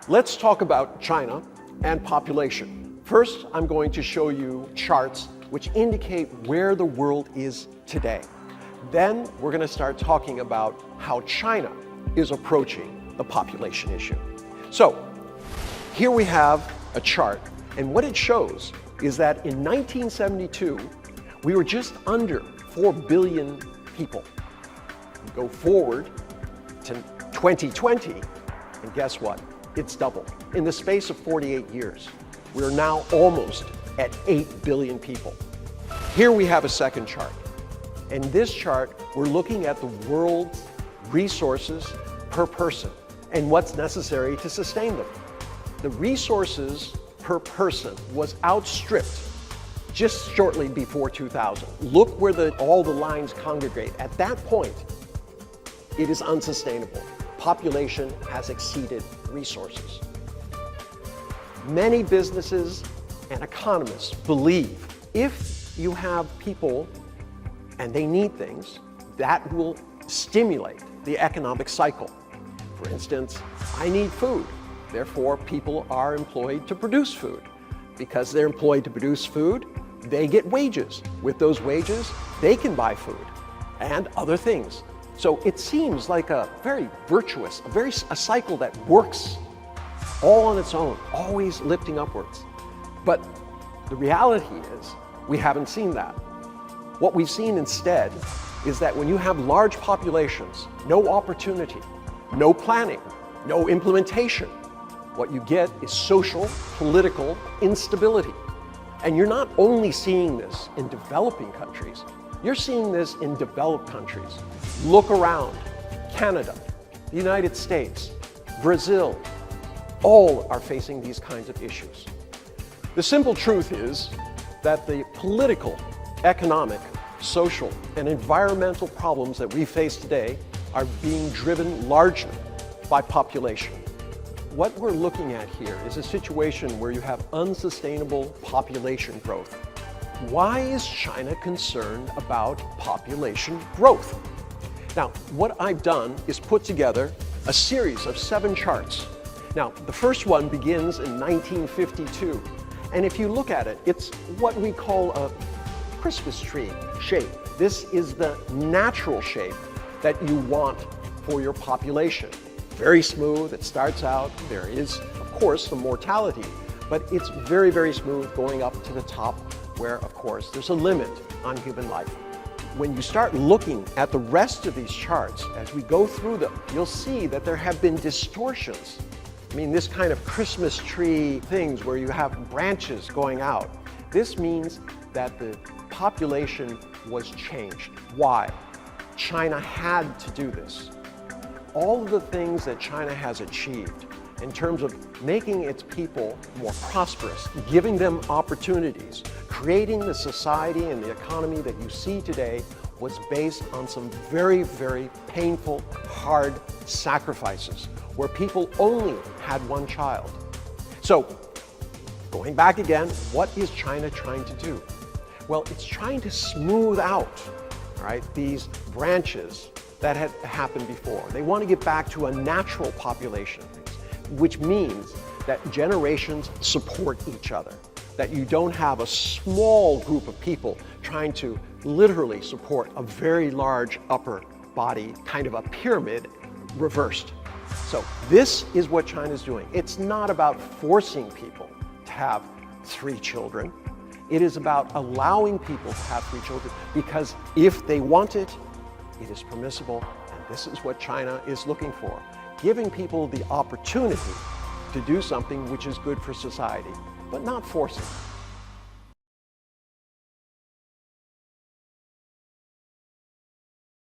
Let's talk about China and population. First, I'm going to show you charts which indicate where the world is today. Then we're going to start talking about how China is approaching the population issue. So here we have a chart, and what it shows is that in 1972, we were just under 4 billion people. We go forward to 2020, and guess what? It's doubled. In the space of 48 years, we're now almost at 8 billion people. Here we have a second chart. In this chart, we're looking at the world's resources per person and what's necessary to sustain them. The resources per person was outstripped just shortly before 2000. Look where all the lines congregate. At that point, it is unsustainable. Population has exceeded resources. Many businesses and economists believe if you have people and they need things, that will stimulate the economic cycle. For instance, I need food. Therefore, people are employed to produce food. Because they're employed to produce food, they get wages. With those wages, they can buy food and other things. So it seems like a very virtuous, a cycle that works all on its own, always lifting upwards. But the reality is, we haven't seen that. What we've seen instead is that when you have large populations, no opportunity, no planning, no implementation, what you get is social, political instability. And you're not only seeing this in developing countries, you're seeing this in developed countries. Look around. Canada, the United States, Brazil, all are facing these kinds of issues. The simple truth is that the political, economic, social, and environmental problems that we face today are being driven largely by population. What we're looking at here is a situation where you have unsustainable population growth. Why is China concerned about population growth? Now, what I've done is put together a series of 7 charts. Now, the first one begins in 1952. And if you look at it, it's what we call a Christmas tree shape. This is the natural shape that you want for your population. Very smooth, it starts out. There is, of course, some mortality, but it's very, very smooth going up to the top where, of course, there's a limit on human life. When you start looking at the rest of these charts, as we go through them, you'll see that there have been distortions. I mean, this kind of Christmas tree things where you have branches going out. This means that the population was changed. Why? China had to do this. All of the things that China has achieved in terms of making its people more prosperous, giving them opportunities, creating the society and the economy that you see today was based on some very, very painful, hard sacrifices where people only had one child. So, going back again, what is China trying to do? Well, it's trying to smooth out, right, these branches that had happened before. They want to get back to a natural population, which means that generations support each other, that you don't have a small group of people trying to literally support a very large upper body, kind of a pyramid reversed. So this is what China's doing. It's not about forcing people to have 3 children. It is about allowing people to have 3 children because if they want it, it is permissible, and this is what China is looking for, giving people the opportunity to do something which is good for society, but not forcing.